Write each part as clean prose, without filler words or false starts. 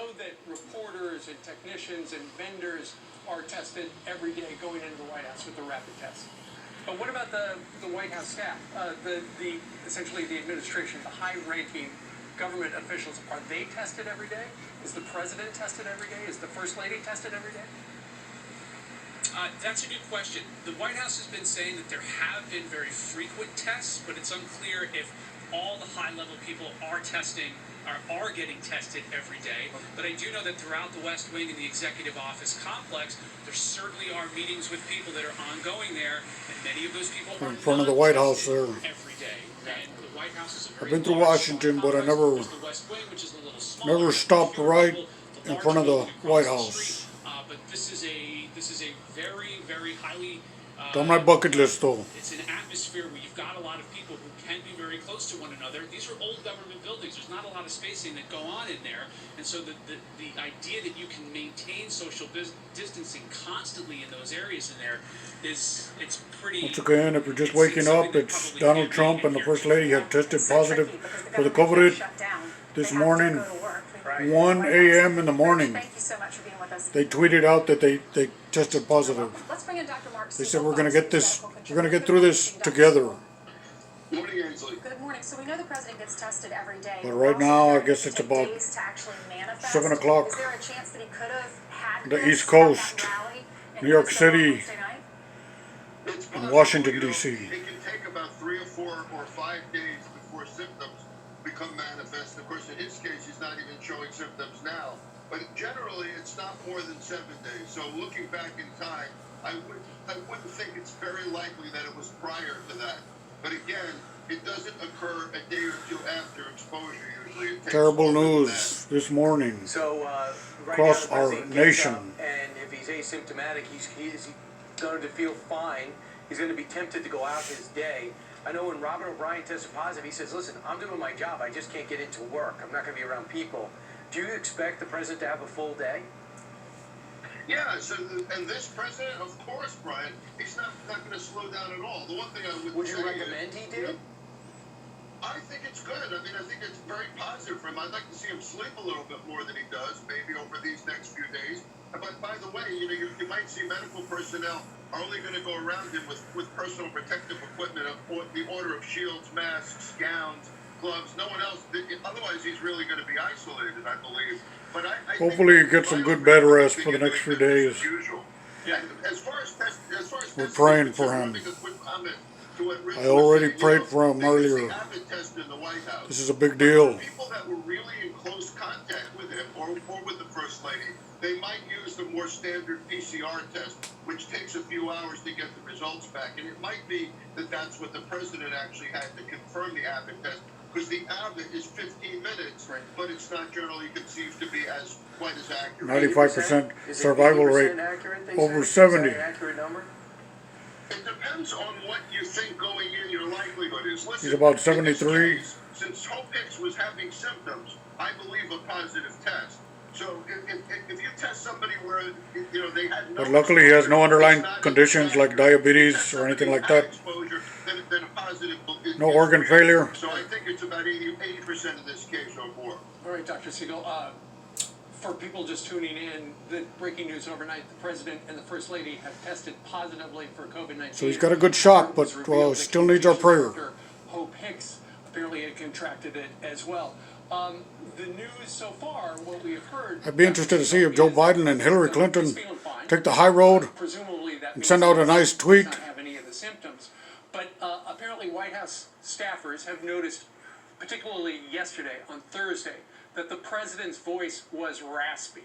know that reporters and technicians and vendors are tested every day going into the White House with the rapid test. But what about the White House staff, essentially the administration, the high-ranking government officials? Are they tested every day? Is the president tested every day? Is the first lady tested every day? That's a good question. The White House has been saying that there have been very frequent tests, but it's unclear if all the high-level people are getting tested every day. But I do know that throughout the West Wing and the executive office complex, there certainly are meetings with people that are ongoing there, and many of those people are in front of the White House there. Every day. And the White House is a very I've been through Washington, but I never stopped right in front of the White House. But this is a very, very highly. It's on my bucket list, though. It's an atmosphere where you've got a lot of people who can be very close to one another. These are old government buildings. There's not a lot of spacing that go on in there, and so the idea that you can maintain social distancing constantly in those areas in there it's pretty. Once again, if you're just waking up, it's Donald Trump and the First Lady have tested positive for the COVID this morning, 1 a.m. in the morning. Thank you so much for being with us. They tweeted out that they tested positive. Let's bring in Dr. Marc Siegel. They said we're going to get through this together. Morning, Ainsley. Good morning. So we know the president gets tested every day. But right now, I guess it's about 7 o'clock. Is there a chance that he could have had the East Coast, New York City, and Washington, D.C. It can take about 3 or 4 or 5 days before symptoms become manifest. Of course, in his case, he's not even showing symptoms now. But generally, it's not more than 7 days. So looking back in time, I wouldn't think it's very likely that it was prior to that. But again, it doesn't occur a day or two after exposure usually. Terrible news this morning across our nation. And if he's asymptomatic, he's going to feel fine. He's going to be tempted to go out his day. I know when Robert O'Brien tested positive, he says, listen, I'm doing my job. I just can't get into work. I'm not going to be around people. Do you expect the president to have a full day? Yeah, and this president, of course, Brian, he's not going to slow down at all. The one thing I would you recommend he did? I think it's good. I mean, I think it's very positive for him. I'd like to see him sleep a little bit more than he does, maybe over these next few days. But by the way, you might see medical personnel are only going to go around him with personal protective equipment, the order of shields, masks, gowns, gloves. No one else. Otherwise, he's really going to be isolated, I believe. But I hopefully he gets some good bed rest for the next few days. Yeah, as far as we're praying for him. I already prayed for him earlier. This is a big deal. People that were really in close contact with him or with the First Lady, they might use the more standard PCR test, which takes a few hours to get the results back. And it might be that that's what the president actually had to confirm the Abbott test, because the Abbott is 15 minutes, but it's not generally conceived to be quite as accurate. 95% survival rate, over 70. Accurate number? It depends on what you think going in your likelihood is. Listen, he's about 73. Since Hope Hicks was having symptoms, I believe a positive test. So if you test somebody where they had no, but luckily he has no underlying conditions like diabetes or anything like that. Exposure, then a positive no organ failure. So I think it's about 80% of this case or more. All right, Dr. Siegel. For people just tuning in, the breaking news overnight: the president and the first lady have tested positively for COVID-19. So he's got a good shot, but still needs our prayer. Hope Hicks apparently had contracted it as well. The news so far, what we have heard. I'd be interested to see if Joe Biden and Hillary Clinton take the high road and send out a nice tweet. Not have any of the symptoms, but apparently White House staffers have noticed, particularly yesterday on Thursday, that the president's voice was raspy,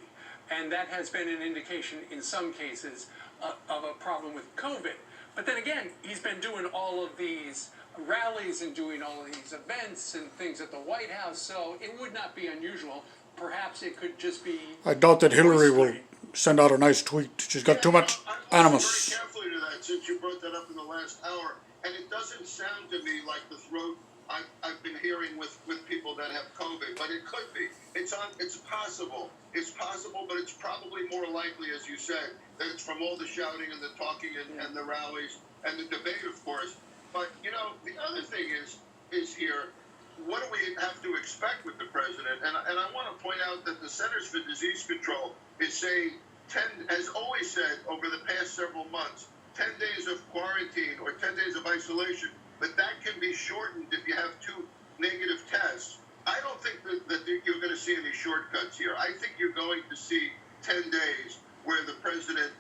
and that has been an indication in some cases of a problem with COVID. But then again, he's been doing all of these rallies and doing all of these events and things at the White House, so it would not be unusual. Perhaps it could just be... I doubt that Hillary will send out a nice tweet. She's got too much animus. I'm very carefully to that since you brought that up in the last hour, and it doesn't sound to me like the throat I've been hearing with people that have COVID, but it could be. It's possible. It's possible, but it's probably more likely, as you said, that it's from all the shouting and the talking and the rallies and the debate, of course. But, the other thing is here, what do we have to expect with the president? And I want to point out that the Centers for Disease Control is saying has always said over the past several months, 10 days of quarantine or 10 days of isolation, but that can be shortened if you have 2 negative tests. I don't think that you're going to see any shortcuts here. I think you're going to see 10 days where the president,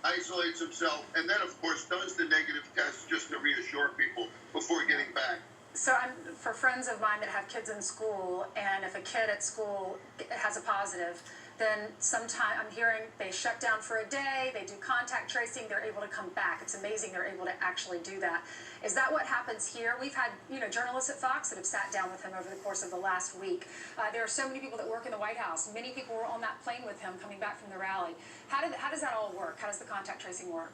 isolates himself and then, of course, does the negative test just to reassure people before getting back. So for friends of mine that have kids in school, and if a kid at school has a positive, then sometime I'm hearing they shut down for a day, they do contact tracing, they're able to come back. It's amazing they're able to actually do that. Is that what happens here? We've had journalists at Fox that have sat down with him over the course of the last week. There are so many people that work in the White House. Many people were on that plane with him coming back from the rally. How does that all work? How does the contact tracing work?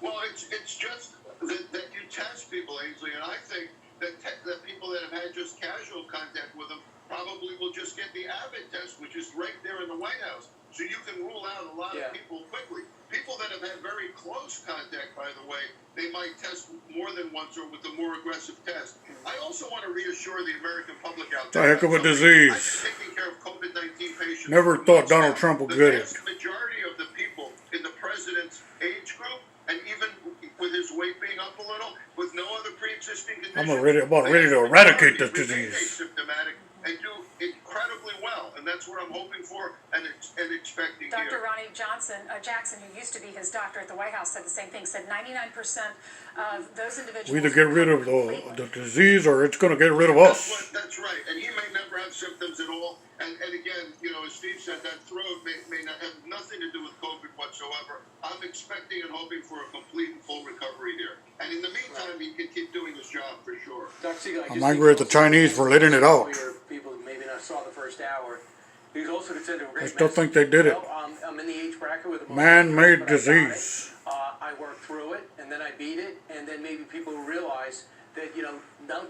Well, it's just that you test people, Ainsley, and I think that people that have had just casual contact with them probably will just get the Abbott test, which is right there in the White House. So you can rule out a lot of people quickly. People that have had very close contact, by the way, they might test more than once or with a more aggressive test. I also want to reassure the American public out there. It's a heck of a disease. I've been taking care of COVID-19 patients. Never thought Donald Trump would get it. The vast majority of the people in the president's age group, and even with his weight being up a little, with no other pre-existing conditions, I'm ready to eradicate this disease. Asymptomatic and do incredibly well, and that's what I'm hoping for and expecting Dr. here. Ronnie Jackson, who used to be his doctor at the White House, said the same thing. Said 99% of those individuals. We either get rid of the disease or it's going to get rid of us. That's right, and he may never have symptoms at all. And again, as Steve said, that throat may not have nothing to do with COVID whatsoever. I'm expecting and hoping for a complete and full recovery here. And in the meantime, he can keep doing his job for sure. Dr. Siegel, I'm angry at the Chinese for letting it out. People who maybe not saw the first hour. He's also considered a great I still think they did it. I'm in the age bracket with the most Man-made but I got it. disease. I worked through it, and then I beat it, and then maybe people will realize that,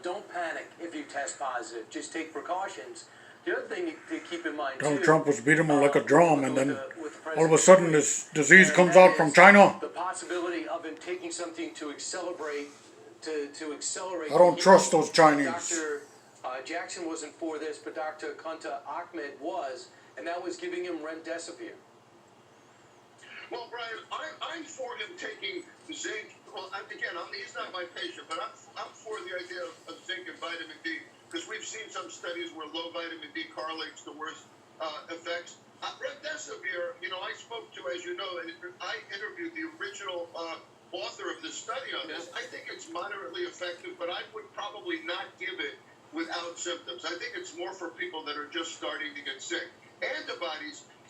don't panic if you test positive. Just take precautions. The other thing to keep in mind, Donald too, Trump was beating him like a drum, and then with the all of a sudden this disease comes out from China. the possibility of him taking something to accelerate, to accelerate. I don't trust those Chinese. Dr. Jackson wasn't for this, but Dr. Kunta Ahmed was, and that was giving him remdesivir. Well, Brian, I'm for him taking zinc. Well, he's not my patient, but I'm for the idea of zinc and vitamin D, because we've seen some studies where low vitamin D correlates to worse effects. Remdesivir, I spoke to, as you know, and I interviewed the original author of the study on this. I think it's moderately effective, but I would probably not give it without symptoms. I think it's more for people that are just starting to get sick.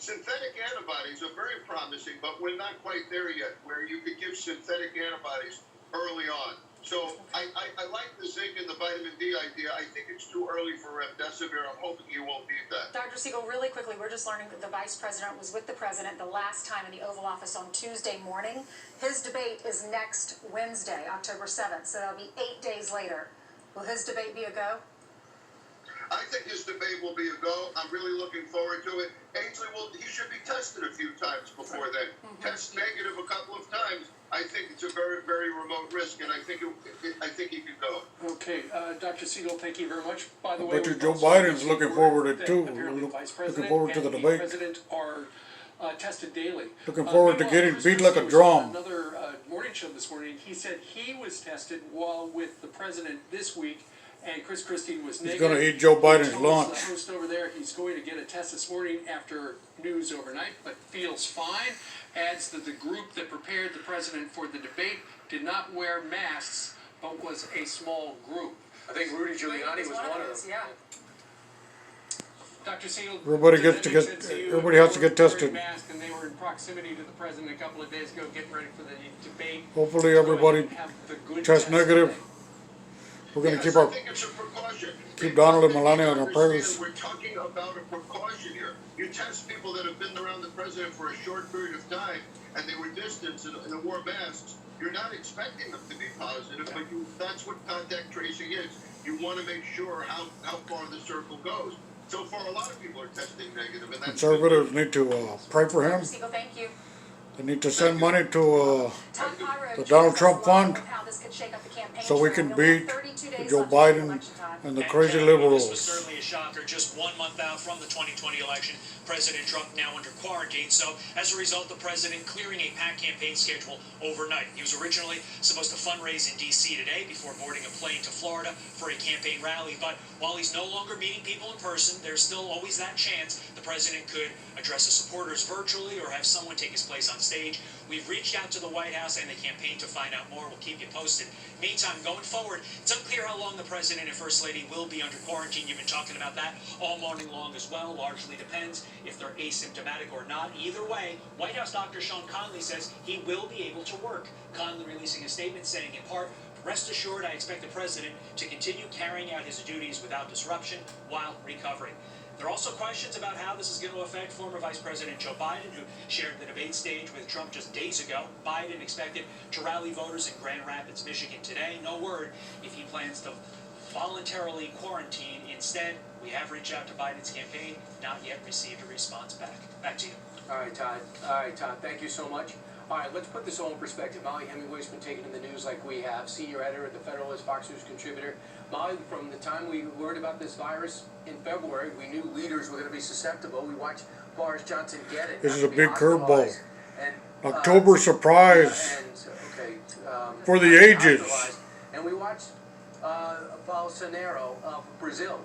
Synthetic antibodies are very promising, but we're not quite there yet, where you could give synthetic antibodies early on. So I like the zinc and the vitamin D idea. I think it's too early for remdesivir. I'm hoping you won't need that. Dr. Siegel, really quickly, we're just learning that the vice president was with the president the last time in the Oval Office on Tuesday morning. His debate is next Wednesday, October 7th, so that'll be 8 days later. Will his debate be a go? I think his debate will be a go. I'm really looking forward to it. Ainsley, he should be tested a few times before then. Test negative a couple of times. I think it's a very, very remote risk, and I think he could go. Okay, Dr. Siegel, thank you very much. By the I way, bet you we've Joe also Biden's received looking word forward to it that too. apparently the Vice President Looking forward to the and debate. President are tested daily. Looking forward to getting Chris beat like a Christie was on drum. Another morning show this morning. He said he was tested while with the president this week, and Chris Christie was negative. He's going to eat Joe Biden's He told lunch. The host over there, he's going to get a test this morning after news overnight, but feels fine. Adds that the group that prepared the president for the debate did not wear masks, but was a small group. I think Rudy Giuliani was one of them. Yeah. Dr. Siegel, Everybody did gets to they get- said to you everybody has to they get were tested. wearing masks and they were in proximity to the president a couple of days ago, getting ready for the debate. Hopefully Go ahead everybody and have the good test test negative. today. We're going to Yes, keep I our think it's a precaution. keep Donald and Melania on our Understand prayers. We're talking about a precaution here. You test people that have been around the president for a short period of time, and they were distanced and wore masks. You're not expecting them to be positive, but that's what contact tracing is. You want to make sure how far the circle goes. So far, a lot of people are testing negative, and that's Conservatives need to pray for him. Dr. Siegel, thank you. They need to send money to Todd Pyro the Donald Trump along Fund. with how this could shake up the campaign. so we can beat 32 days Joe left until Biden election time. and the And crazy Kevin, this was liberals. certainly a shocker. Just 1 month out from the 2020 election, President Trump now under quarantine. So as a result, the president clearing a packed campaign schedule overnight. He was originally supposed to fundraise in D.C. today before boarding a plane to Florida for a campaign rally. But while he's no longer meeting people in person, there's still always that chance the president could address his supporters virtually or have someone take his place on stage. We've reached out to the White House and the campaign to find out more. We'll keep you posted. Meantime, going forward, it's unclear how long the president and first lady will be under quarantine. You've been talking about that all morning long as well. Largely depends if they're asymptomatic or not. Either way, White House Dr. Sean Conley says he will be able to work. Conley releasing a statement saying, in part, "Rest assured, I expect the president to continue carrying out his duties without disruption while recovering." There are also questions about how this is going to affect former Vice President Joe Biden, who shared the debate stage with Trump just days ago. Biden expected to rally voters in Grand Rapids, Michigan today. No word if he plans to voluntarily quarantine. Instead, we have reached out to Biden's campaign, not yet received a response back. Back to you. All right, Todd. Thank you so much. All right, let's put this all in perspective. Mollie Hemingway's been taken in the news like we have, senior editor at the Federalist, Fox News contributor. Mollie, from the time we learned about this virus in February, we knew leaders were going to be susceptible. We watched Boris Johnson get it. This is a big curveball. And, October surprise for the ages. And we watched Bolsonaro of Brazil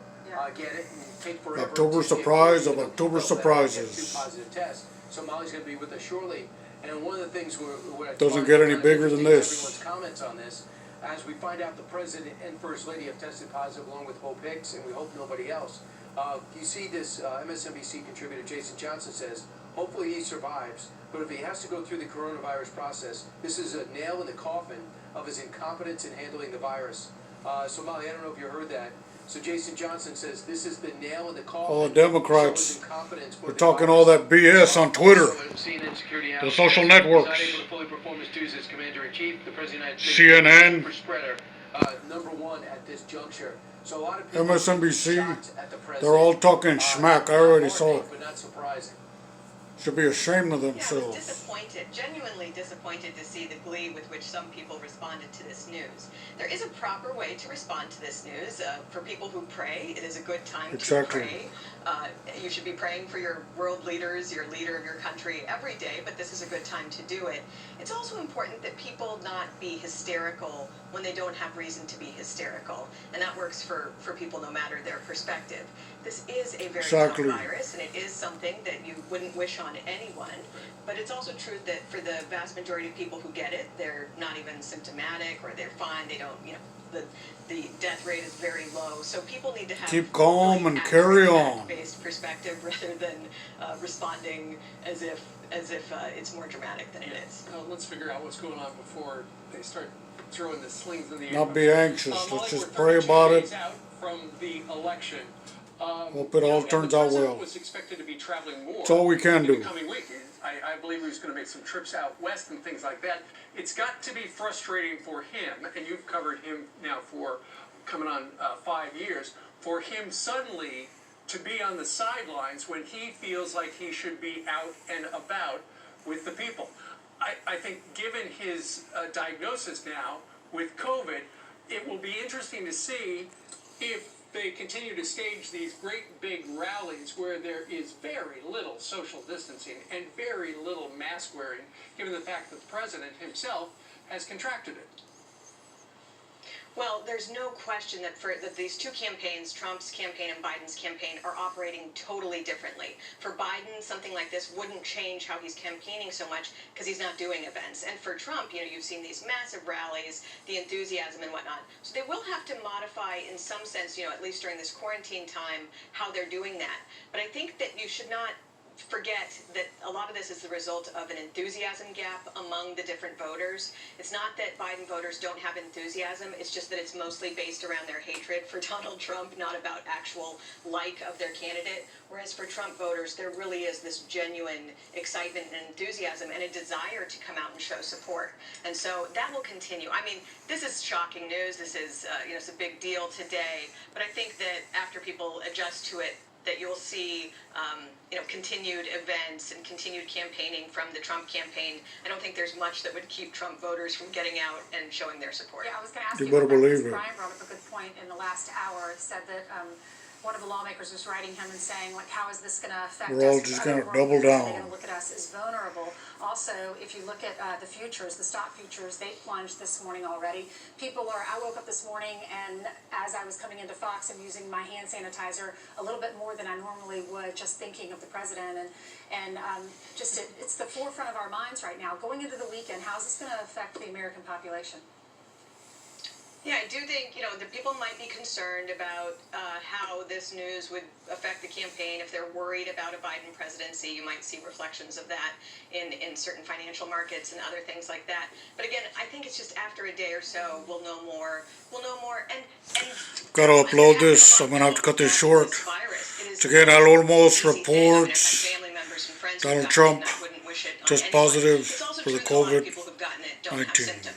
get it and take forever. October surprise of October surprises. 2 positive tests. So Mollie's going to be with us shortly. And one of the things we're Doesn't get any bigger than this. Everyone's comments on this, as we find out the president and first lady have tested positive, along with Hope Hicks, and we hope nobody else. You see this MSNBC contributor Jason Johnson says, hopefully he survives, but if he has to go through the coronavirus process, this is a nail in the coffin of his incompetence in handling the virus. So Mollie, I don't know if you heard that. So Jason Johnson says this is the nail in the coffin. All the Democrats are talking all that BS on Twitter, the social networks, CNN, number one at this juncture. So a lot of people MSNBC, shocked at the president. they're all talking schmack. I already saw it. But not surprising. Should be ashamed of Yeah, I was themselves. disappointed, genuinely disappointed to see the glee with which some people responded to this news. There is a proper way to respond to this news. For people who pray, it is a good time Exactly. to pray. You should be praying for your world leaders, your leader of your country every day, but this is a good time to do it. It's also important that people not be hysterical when they don't have reason to be hysterical, and that works for people no matter their perspective. This is a very tough virus, and it is something that you wouldn't wish on anyone, but it's also true that for the vast majority of people who get it, they're not even symptomatic, or they're fine, they don't, the death rate is very low, so people need to have Keep calm and carry on. based perspective rather than responding as if it's more dramatic than it is. Let's figure out what's going on before they start throwing the slings in the air. Not be anxious. Mollie, Let's just we're pray 32 about days it. out from the election. Hope it all turns out well. The president was expected to be traveling more. That's all we can in do. the coming week. I believe he was going to make some trips out west and things like that. It's got to be frustrating for him, and you've covered him now for coming on 5 years, for him suddenly to be on the sidelines when he feels like he should be out and about with the people. I think given his diagnosis now with COVID, it will be interesting to see if they continue to stage these great big rallies where there is very little social distancing and very little mask wearing, given the fact that the president himself has contracted it. Well, there's no question that these two campaigns, Trump's campaign and Biden's campaign, are operating totally differently. For Biden, something like this wouldn't change how he's campaigning so much because he's not doing events. And for Trump, you've seen these massive rallies, the enthusiasm and whatnot. So they will have to modify in some sense, at least during this quarantine time, how they're doing that. But I think that you should not forget that a lot of this is the result of an enthusiasm gap among the different voters. It's not that Biden voters don't have enthusiasm, it's just that it's mostly based around their hatred for Donald Trump, not about actual like of their candidate. Whereas for Trump voters, there really is this genuine excitement and enthusiasm and a desire to come out and show support. And so that will continue. I mean, this is shocking news. This is, it's a big deal today. But I think that after people adjust to it, that you'll see, continued events and continued campaigning from the Trump campaign. I don't think there's much that would keep Trump voters from getting out and showing their support. Yeah, I was going to ask You you better about that, believe because it. Brian brought up a good point in the last hour. It said that one of the lawmakers was writing him and saying, like, how is this going to affect us? We're all just Other gonna world double leaders, are they down. going to look at us as vulnerable? Also, if you look at the futures, the stock futures, they plunged this morning already. I woke up this morning, and as I was coming into Fox, I'm using my hand sanitizer a little bit more than I normally would, just thinking of the president, and it's the forefront of our minds right now. Going into the weekend, how's this going to affect the American population? Yeah, I do think, the people might be concerned about how this news would affect the campaign. If they're worried about a Biden presidency, you might see reflections of that in certain financial markets and other things like that. But again, I think it's just after a day or so, we'll know more. And Gotta upload this. I'm gonna have to cut this short. Again, Al Olmos reports Donald Trump test positive for the COVID-19.